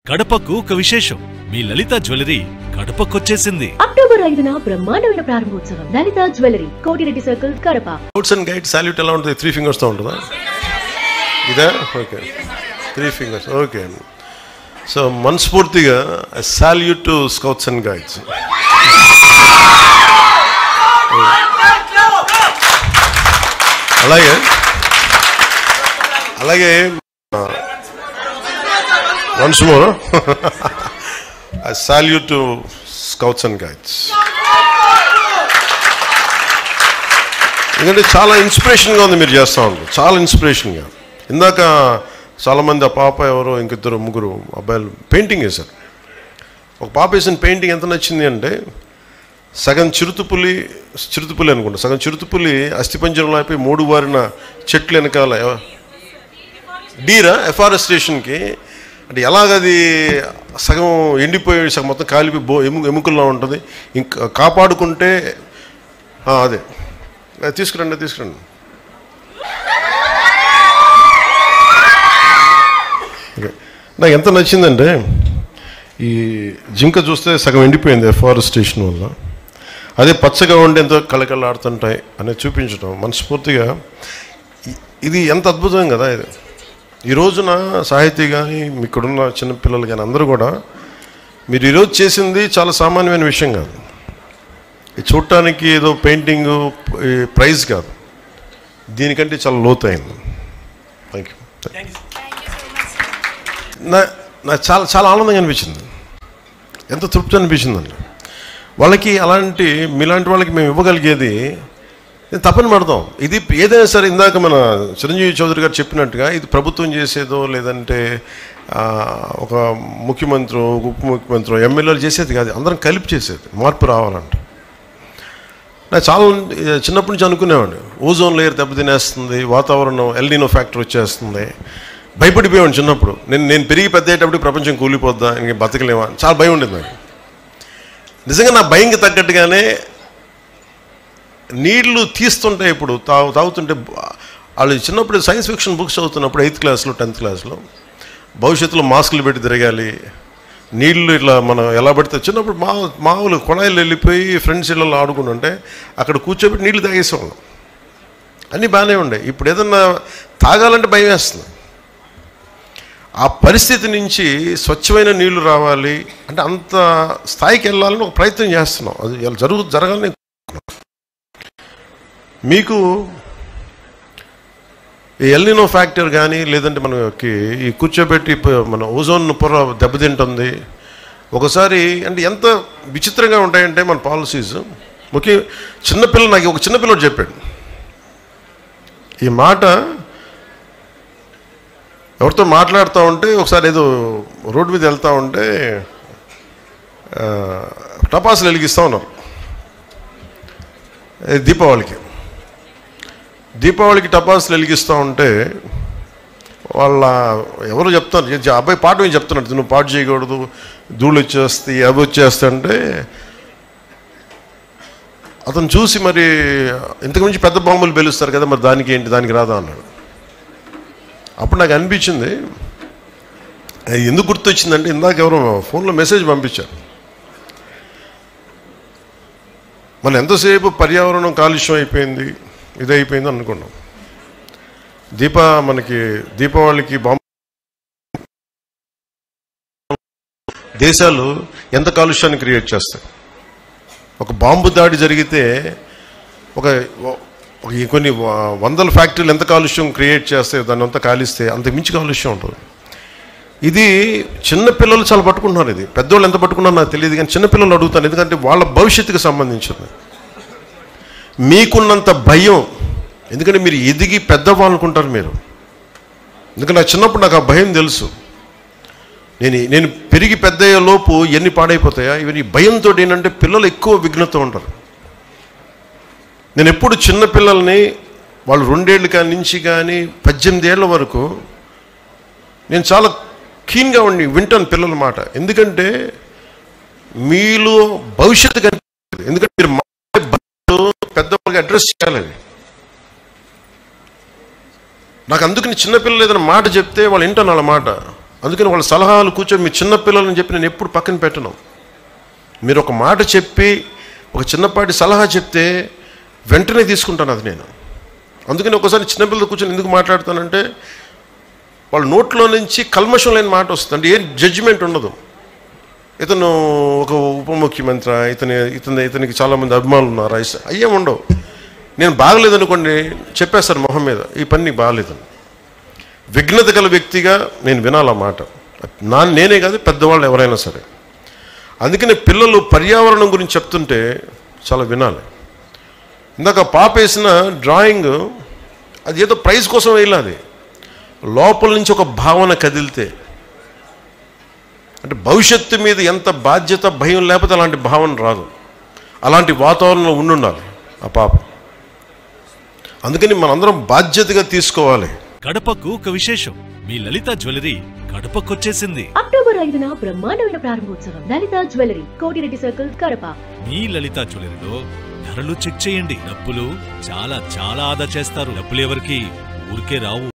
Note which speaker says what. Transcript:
Speaker 1: కడపకు ఒక విశేషం. మీ లలిత జ్యువెలరీ కడపకొచ్చేసింది.
Speaker 2: అక్టోబర్ 5న బ్రహ్మాండమైన ప్రారంభోత్సవం. Lalitha jewellery, Kotireddy circle, Kadapa.
Speaker 3: Scouts and guides salute ఎలా ఉంటుంది? 3 fingers తో ఉంటుందా? ఇదా? Okay, 3 fingers. ఓకే. సో మనస్ఫూర్తిగా salute to scouts and guides. అలాగే once more I salute to scouts and guides. ఎందుకంటే చాలా ఇన్స్పిరేషన్గా ఉంది మీరు చేస్తూ ఉంటారు, చాలా ఇన్స్పిరేషన్గా. ఇందాక చాలామంది ఆ పాప ఎవరో ఇంకిద్దరు ముగ్గురు అబ్బాయిలు పెయింటింగ్ వేశారు. ఒక పాప వేసిన పెయింటింగ్ ఎంత నచ్చింది అంటే, సగం చిరుతుపులి అనుకుంటా, సగం చిరుతుపులి అస్థిపంజరంలో అయిపోయి 3 వారిన చెట్లు వెనకాల డీరా ఎఫారెస్టేషన్కి అంటే ఎలాగది సగం ఎండిపోయి సగం మొత్తం కాలిపోయి ఎముకల్లో ఉంటుంది. ఇంకా కాపాడుకుంటే అదే తీసుకురండి. నాకు ఎంత నచ్చిందంటే, ఈ జింక చూస్తే సగం ఎండిపోయింది ఎఫారెస్టేషన్ వల్ల, అదే పచ్చగా ఉండి ఎంతో కళకళలాడుతుంటాయి అనేది చూపించడం మనస్ఫూర్తిగా. ఇది ఎంత అద్భుతం కదా ఇది. ఈ రోజున సాహితీ కానీ ఇక్కడున్న చిన్నపిల్లలు కానీ అందరూ కూడా మీరు ఈరోజు చేసింది చాలా సామాన్యమైన విషయం కాదు. ఇది చూడటానికి ఏదో పెయింటింగ్ ప్రైజ్ కాదు, దీనికంటే చాలా లోతైంది. Thank you. నాకు చాలా చాలా ఆనందంగా అనిపించింది, ఎంత తృప్తి అనిపించిందండి. వాళ్ళకి అలాంటి మీలాంటి వాళ్ళకి మేము ఇవ్వగలిగేది తప్పని పడదాం. ఇది ఏదైనా సరే, ఇందాక మన చిరంజీవి చౌదరి గారు చెప్పినట్టుగా ఇది ప్రభుత్వం చేసేదో లేదంటే ఒక ముఖ్యమంత్రి, ఉప ముఖ్యమంత్రి, ఎమ్మెల్యేలు చేసేది కాదు, అందరం కలిపి చేసేది. మార్పు రావాలంట. నాకు చాలా చిన్నప్పటి నుంచి అనుకునేవాడిని, ఓజోన్ లేయర్ దెబ్బతినేస్తుంది, వాతావరణం ఎల్నినో ఫ్యాక్టర్ వచ్చేస్తుంది. భయపడిపోయాను చిన్నప్పుడు. నేను పెరిగి పెద్ద అయ్యేటప్పుడు ప్రపంచం కూలిపోద్దా, ఇంక బతకలేమా, చాలా భయం ఉండేది నాకు. నిజంగా నా భయంకి తగ్గట్టుగానే నీళ్లు తీస్తుంటే ఇప్పుడు తాగుతుంటే, వాళ్ళు చిన్నప్పుడు సైన్స్ ఫిక్షన్ బుక్స్ చదువుతున్నప్పుడు 8th క్లాస్లో 10th క్లాస్లో భవిష్యత్తులో మాస్కులు పెట్టి తిరగాలి, నీళ్లు ఇట్లా మనం ఎలా పడితే, చిన్నప్పుడు మామూలు కొళాయిలు వెళ్ళిపోయి ఫ్రెండ్స్ ఇళ్ళలో ఆడుకుంటుంటే అక్కడ కూర్చోబెట్టి నీళ్లు తాగేసేవాళ్ళం. అన్నీ బాగానే ఉండే. ఇప్పుడు ఏదన్నా తాగాలంటే భయం వేస్తుంది. ఆ పరిస్థితి నుంచి స్వచ్ఛమైన నీళ్లు రావాలి అంటే అంత స్థాయికి వెళ్ళాలని ఒక ప్రయత్నం చేస్తున్నాం. అది జరగాలని. మీకు ఈ ఎల్నినో ఫ్యాక్టర్ కానీ లేదంటే మనకి ఈ కూర్చోబెట్టి మన ఓజోన్ పొర దెబ్బతింటుంది ఒకసారి. అంటే ఎంత విచిత్రంగా ఉంటాయంటే మన పాలసీస్. నాకు ఒక చిన్నపిల్లడు చెప్పాడు ఈ మాట. ఎవరితో మాట్లాడుతూ ఉంటే ఒకసారి ఏదో రోడ్డు మీద వెళ్తూ ఉంటే టపాసులు వెలిగిస్తూ ఉన్నారు. దీపావళికి టపాసులు వెలిగిస్తూ ఉంటే వాళ్ళ ఎవరు చెప్తారు, అబ్బాయి పాట ఏం చెప్తున్నాడు, నువ్వు పాట చేయకూడదు, ధూళి వచ్చేస్తాయి, అవి వచ్చేస్తాయంటే అతను చూసి, మరి ఇంతకుమించి పెద్ద బాంబులు పేలుస్తారు కదా, మరి దానికి ఏంటి, దానికి రాదా అన్నాడు. అప్పుడు నాకు అనిపించింది, ఎందుకు గుర్తొచ్చిందంటే ఇందాక ఎవరో ఫోన్లో మెసేజ్ పంపించారు. మనం ఎంతసేపు పర్యావరణం కాలుష్యం అయిపోయింది, ఇదైపోయింది అనుకున్నాం. మనకి దీపావళికి బాంబు దేశాలు ఎంత కాలుష్యాన్ని క్రియేట్ చేస్తాయి. ఒక బాంబు దాడి జరిగితే కొన్ని వందల ఫ్యాక్టరీలు ఎంత కాలుష్యం క్రియేట్ చేస్తాయి, దాన్ని అంతా కాలిస్తే అంత మించి కాలుష్యం ఉంటుంది. ఇది చిన్నపిల్లలు చాలా పట్టుకుంటున్నారు. ఇది పెద్దవాళ్ళు ఎంత పట్టుకున్నారో నాకు తెలియదు, కానీ చిన్నపిల్లలు అడుగుతాను, ఎందుకంటే వాళ్ళ భవిష్యత్తుకు సంబంధించింది. మీకున్నంత భయం, ఎందుకంటే మీరు ఎదిగి పెద్దవాళ్ళు అనుకుంటారు మీరు. ఎందుకంటే నాకు చిన్నప్పుడు నాకు ఆ భయం తెలుసు. నేను పెరిగి పెద్ద అయ్యే లోపు ఎన్ని పాడైపోతాయా ఇవన్నీ భయంతో. ఏంటంటే పిల్లలు ఎక్కువ విఘ్నత ఉంటారు. నేను ఎప్పుడు చిన్నపిల్లల్ని వాళ్ళు 2 ఏళ్ళు కాని నుంచి కానీ 18 ఏళ్ల వరకు నేను చాలా కీన్గా వింటాను పిల్లల మాట. ఎందుకంటే మీలో భవిష్యత్తు కనిపిస్తుంది. ఎందుకంటే మీరు పెద్దవాళ్ళకి అడ్రస్ చేయాలని. నాకు అందుకని చిన్నపిల్లలు ఏదైనా మాట చెప్తే వాళ్ళు వింటాను వాళ్ళ మాట. అందుకని వాళ్ళ సలహాలు కూర్చొని మీ చిన్నపిల్లలని చెప్పి నేను ఎప్పుడు పక్కన పెట్టను. మీరు ఒక మాట చెప్పి ఒక చిన్నపాటి సలహా చెప్తే వెంటనే తీసుకుంటాను అది నేను. అందుకని ఒకసారి చిన్నపిల్లలు కూర్చొని ఎందుకు మాట్లాడతానంటే వాళ్ళ నోట్లో నుంచి కల్మషం లేని మాట వస్తుంది. అంటే ఏం జడ్జిమెంట్ ఉండదు. ఇతను ఒక ఉప ముఖ్యమంత్రి, ఇతనికి చాలామంది అభిమానులు ఉన్నారా, అయ్యేం ఉండవు. నేను బాగలేదనుకోండి చెప్పేస్తాను మొహం మీద, ఈ పని నీకు బాగలేదని. విఘ్నత గల వ్యక్తిగా నేను వినాలి ఆ మాట, నేనే కాదు పెద్దవాళ్ళు ఎవరైనా సరే. అందుకని పిల్లలు పర్యావరణం గురించి చెప్తుంటే చాలా వినాలి. ఇందాక పాప వేసిన డ్రాయింగ్ అది ఏదో ప్రైజ్ కోసం వేయాలి, లోపల నుంచి ఒక భావన కదిలితే, అంటే భవిష్యత్తు మీద ఎంత బాధ్యత భయం లేకపోతే అలాంటి భావన రాదు. అలాంటి వాతావరణంలో ఉండాలి ఆ పాప. అందుకని మనందరం బాధ్యతగా తీసుకోవాలి.
Speaker 1: కడపకు ఒక విశేషం, మీ లలిత జ్యువెలరీ కడపకొచ్చేసింది.
Speaker 2: అక్టోబర్ 5న బ్రహ్మాండమైన ప్రారంభోత్సవం. Lalitha jewellery, Kotireddy circle, Kadapa.
Speaker 1: మీ లలిత జ్యువెలరీలో ధరలు చెక్ చేయండి. డబ్బులు చాలా చాలా ఆదా చేస్తారు. డబ్బులు ఎవరికి ఊరికే రావు.